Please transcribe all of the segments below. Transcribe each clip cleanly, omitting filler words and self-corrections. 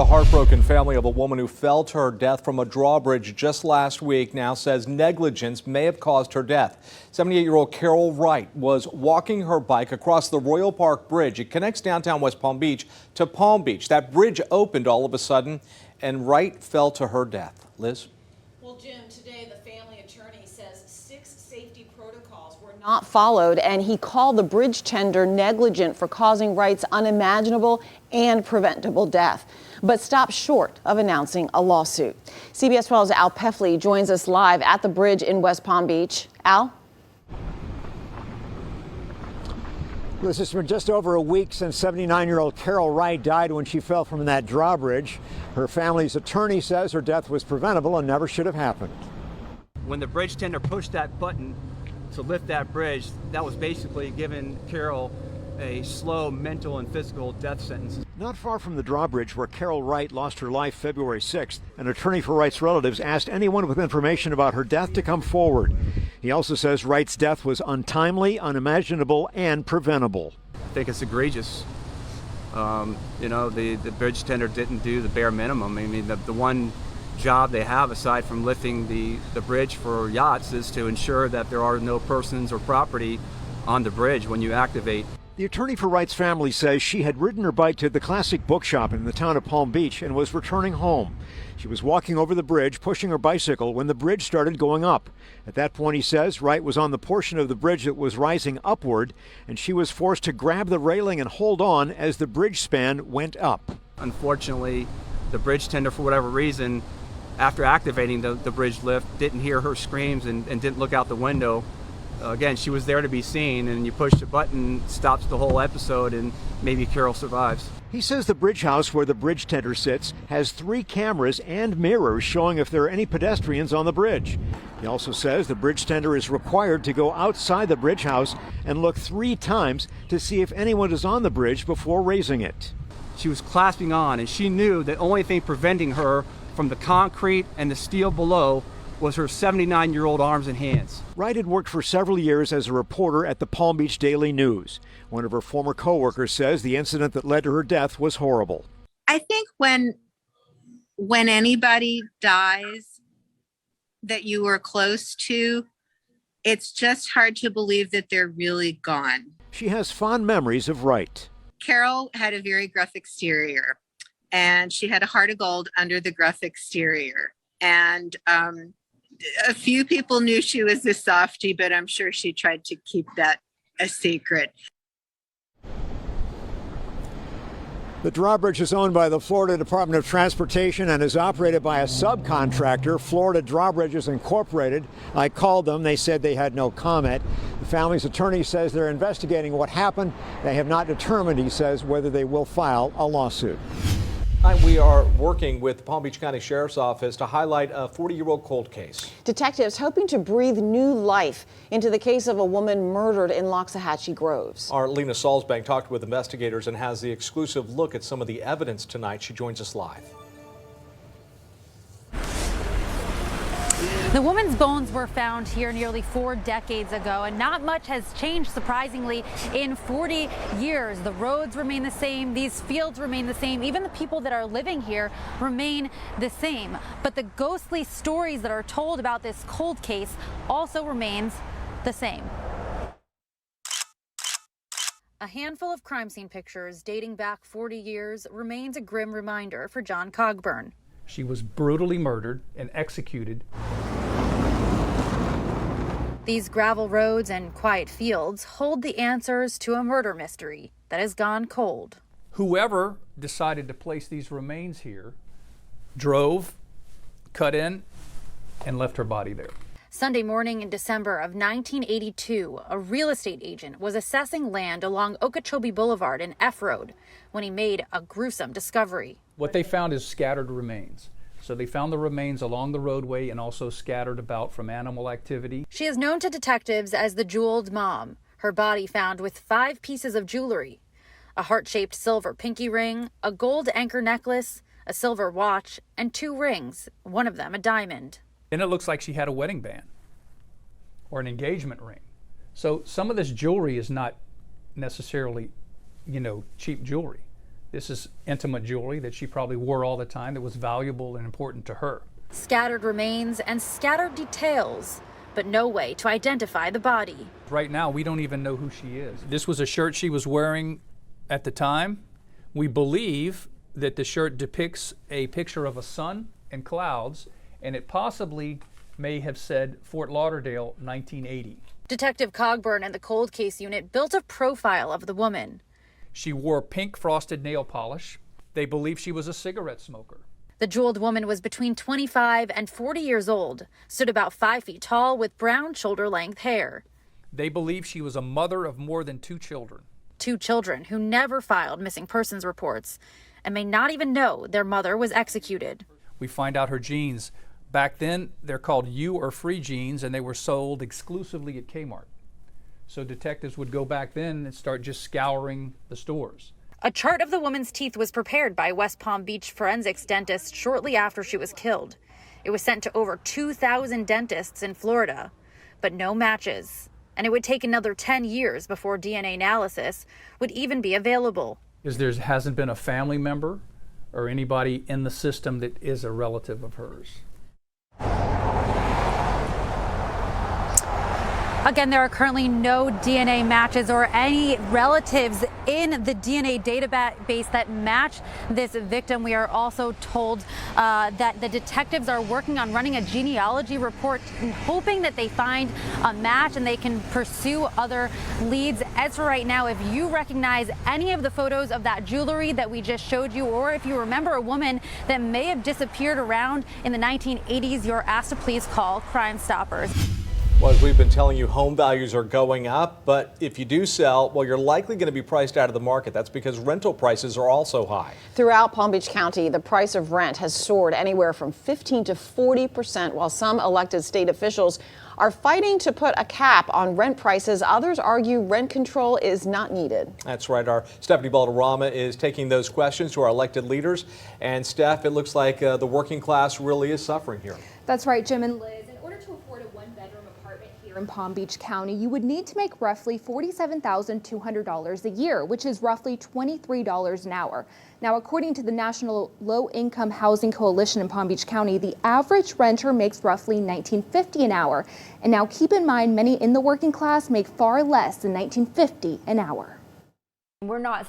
The heartbroken family of a woman who fell to her death from a drawbridge just last week now says negligence may have caused her death. 78-year-old Carol Wright was walking her bike across the Royal Park Bridge. It connects downtown West Palm Beach to Palm Beach. That bridge opened all of a sudden, and Wright fell to her death. Liz? Well, Jim, today the family attorney says 6 safety protocols were not followed, and he called the bridge tender negligent for causing Wright's unimaginable and preventable death, but stopped short of announcing a lawsuit. CBS 12's Al Peffley joins us live at the bridge in West Palm Beach. Al? This has been just over a week since 79-year-old Carol Wright died when she fell from that drawbridge. Her family's attorney says her death was preventable and never should have happened. When the bridge tender pushed that button to lift that bridge, that was basically giving Carol a slow mental and physical death sentence. Not far from the drawbridge where Carol Wright lost her life February 6th, an attorney for Wright's relatives asked anyone with information about her death to come forward. He also says Wright's death was untimely, unimaginable, and preventable. I think it's egregious. The bridge tender didn't do the bare minimum. I mean, the one job they have aside from lifting the bridge for yachts is to ensure that there are no persons or property on the bridge when you activate. The attorney for Wright's family says she had ridden her bike to the classic bookshop in the town of Palm Beach and was returning home. She was walking over the bridge, pushing her bicycle, when the bridge started going up. At that point, he says, Wright was on the portion of the bridge that was rising upward, and she was forced to grab the railing and hold on as the bridge span went up. Unfortunately, the bridge tender, for whatever reason, after activating the bridge lift, didn't hear her screams and didn't look out the window. Again, she was there to be seen, and you push the button, stops the whole episode, and maybe Carol survives. He says the bridge house where the bridge tender sits has 3 cameras and mirrors showing if there are any pedestrians on the bridge. He also says the bridge tender is required to go outside the bridge house and look 3 times to see if anyone is on the bridge before raising it. She was clasping on, and she knew the only thing preventing her from the concrete and the steel below was her 79-year-old arms and hands. Wright had worked for several years as a reporter at the Palm Beach Daily News. One of her former co-workers says the incident that led to her death was horrible. I think when anybody dies that you were close to, it's just hard to believe that they're really gone. She has fond memories of Wright. Carol had a very gruff exterior, and she had a heart of gold under the gruff exterior. And a few people knew she was a softie, but I'm sure she tried to keep that a secret. The drawbridge is owned by the Florida Department of Transportation and is operated by a subcontractor, Florida Drawbridges Incorporated. I called them. They said they had no comment. The family's attorney says they're investigating what happened. They have not determined, he says, whether they will file a lawsuit. We are working with the Palm Beach County Sheriff's Office to highlight a 40-year-old cold case. Detectives hoping to breathe new life into the case of a woman murdered in Loxahatchee Groves. Our Lena Salzbank talked with investigators and has the exclusive look at some of the evidence tonight. She joins us live. The woman's bones were found here nearly 4 decades ago, and not much has changed, surprisingly, in 40 years. The roads remain the same, these fields remain the same, even the people that are living here remain the same. But the ghostly stories that are told about this cold case also remains the same. A handful of crime scene pictures dating back 40 years remains a grim reminder for John Cogburn. She was brutally murdered and executed. These gravel roads and quiet fields hold the answers to a murder mystery that has gone cold. Whoever decided to place these remains here drove, cut in, and left her body there. Sunday morning in December of 1982, a real estate agent was assessing land along Okeechobee Boulevard and F Road when he made a gruesome discovery. What they found is scattered remains. So they found the remains along the roadway and also scattered about from animal activity. She is known to detectives as the Jeweled Mom. Her body found with 5 pieces of jewelry: a heart-shaped silver pinky ring, a gold anchor necklace, a silver watch, and 2 rings, one of them a diamond. And it looks like she had a wedding band or an engagement ring. So some of this jewelry is not necessarily, cheap jewelry. This is intimate jewelry that she probably wore all the time that was valuable and important to her. Scattered remains and scattered details, but no way to identify the body. Right now, we don't even know who she is. This was a shirt she was wearing at the time. We believe that the shirt depicts a picture of a sun and clouds, and it possibly may have said Fort Lauderdale, 1980. Detective Cogburn and the cold case unit built a profile of the woman. She wore pink frosted nail polish. They believe she was a cigarette smoker. The jeweled woman was between 25 and 40 years old, stood about 5 feet tall with brown shoulder-length hair. They believe she was a mother of more than 2 children. 2 children who never filed missing persons reports and may not even know their mother was executed. We find out her jeans. Back then, they're called U or free jeans, and they were sold exclusively at Kmart. So detectives would go back then and start just scouring the stores. A chart of the woman's teeth was prepared by West Palm Beach forensics dentist shortly after she was killed. It was sent to over 2,000 dentists in Florida, but no matches. And it would take another 10 years before DNA analysis would even be available. Because there hasn't been a family member or anybody in the system that is a relative of hers. Again, there are currently no DNA matches or any relatives in the DNA database that match this victim. We are also told that the detectives are working on running a genealogy report, hoping that they find a match and they can pursue other leads. As for right now, if you recognize any of the photos of that jewelry that we just showed you, or if you remember a woman that may have disappeared around in the 1980s, you're asked to please call Crime Stoppers. Well, as we've been telling you, home values are going up, but if you do sell, well, you're likely going to be priced out of the market. That's because rental prices are also high. Throughout Palm Beach County, the price of rent has soared anywhere from 15 to 40%, while some elected state officials are fighting to put a cap on rent prices. Others argue rent control is not needed. That's right. Our Stephanie Balderrama is taking those questions to our elected leaders. And Steph, it looks like the working class really is suffering here. That's right, Jim and Liz. In order to afford a one-bedroom apartment here in Palm Beach County, you would need to make roughly $47,200 a year, which is roughly $23 an hour. Now, according to the National Low Income Housing Coalition in Palm Beach County, the average renter makes roughly $19.50 an hour. And now keep in mind, many in the working class make far less than $19.50 an hour. We're not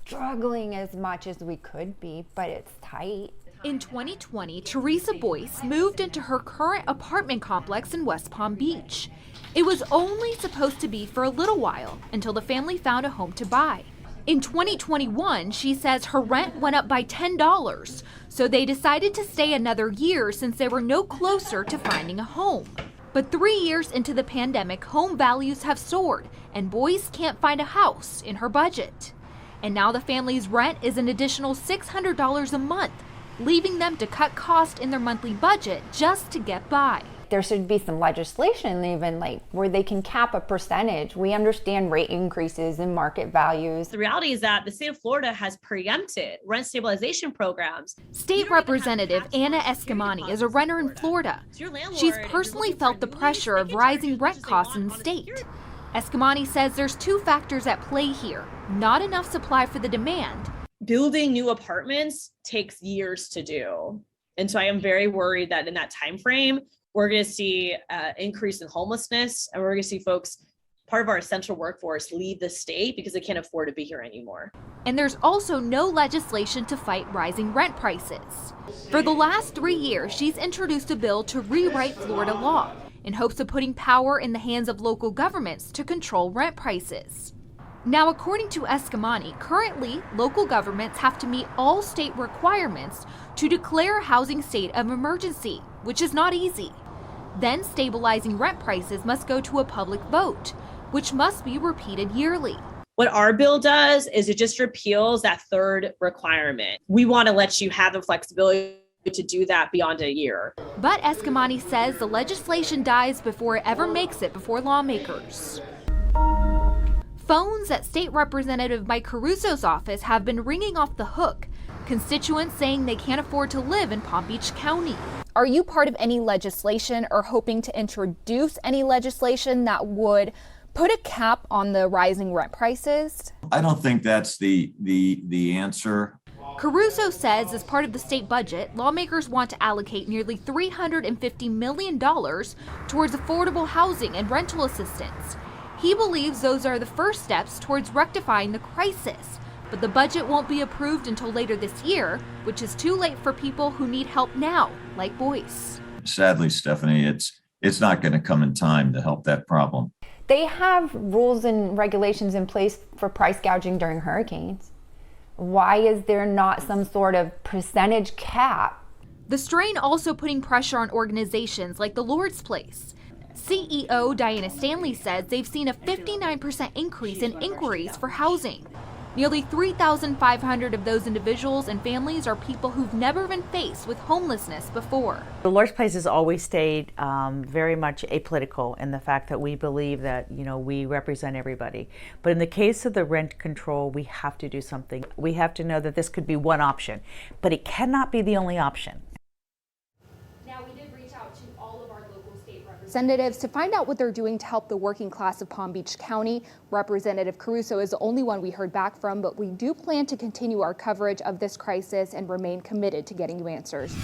struggling as much as we could be, but it's tight. In 2020, Teresa Boyce moved into her current apartment complex in West Palm Beach. It was only supposed to be for a little while until the family found a home to buy. In 2021, she says her rent went up by $10, so they decided to stay another year since they were no closer to finding a home. But 3 years into the pandemic, home values have soared, and Boyce can't find a house in her budget. And now the family's rent is an additional $600 a month, leaving them to cut costs in their monthly budget just to get by. There should be some legislation even where they can cap a percentage. We understand rate increases and market values. The reality is that the state of Florida has preempted rent stabilization programs. State Representative Anna Escamani is a renter in Florida. She's personally felt the pressure of rising rent costs in the state. Escamani says there's 2 factors at play here: not enough supply for the demand. Building new apartments takes years to do. And so I am very worried that in that time frame, we're going to see an increase in homelessness, and we're going to see folks, part of our essential workforce, leave the state because they can't afford to be here anymore. And there's also no legislation to fight rising rent prices. For the last 3 years, she's introduced a bill to rewrite Florida law in hopes of putting power in the hands of local governments to control rent prices. Now, according to Escamani, currently, local governments have to meet all state requirements to declare a housing state of emergency, which is not easy. Then stabilizing rent prices must go to a public vote, which must be repeated yearly. What our bill does is it just repeals that 3rd requirement. We want to let you have the flexibility to do that beyond a year. But Escamani says the legislation dies before it ever makes it before lawmakers. Phones at State Representative Mike Caruso's office have been ringing off the hook, constituents saying they can't afford to live in Palm Beach County. Are you part of any legislation or hoping to introduce any legislation that would put a cap on the rising rent prices? I don't think that's the answer. Caruso says as part of the state budget, lawmakers want to allocate nearly $350 million towards affordable housing and rental assistance. He believes those are the first steps towards rectifying the crisis, but the budget won't be approved until later this year, which is too late for people who need help now, like Boyce. Sadly, Stephanie, it's not going to come in time to help that problem. They have rules and regulations in place for price gouging during hurricanes. Why is there not some sort of percentage cap? The strain also putting pressure on organizations like the Lord's Place. CEO Diana Stanley says they've seen a 59% increase in inquiries for housing. Nearly 3,500 of those individuals and families are people who've never been faced with homelessness before. The Lord's Place has always stayed very much apolitical in the fact that we believe that, we represent everybody. But in the case of the rent control, we have to do something. We have to know that this could be one option, but it cannot be the only option. Now, we did reach out to all of our local state representatives to find out what they're doing to help the working class of Palm Beach County. Representative Caruso is the only one we heard back from, but we do plan to continue our coverage of this crisis and remain committed to getting you answers.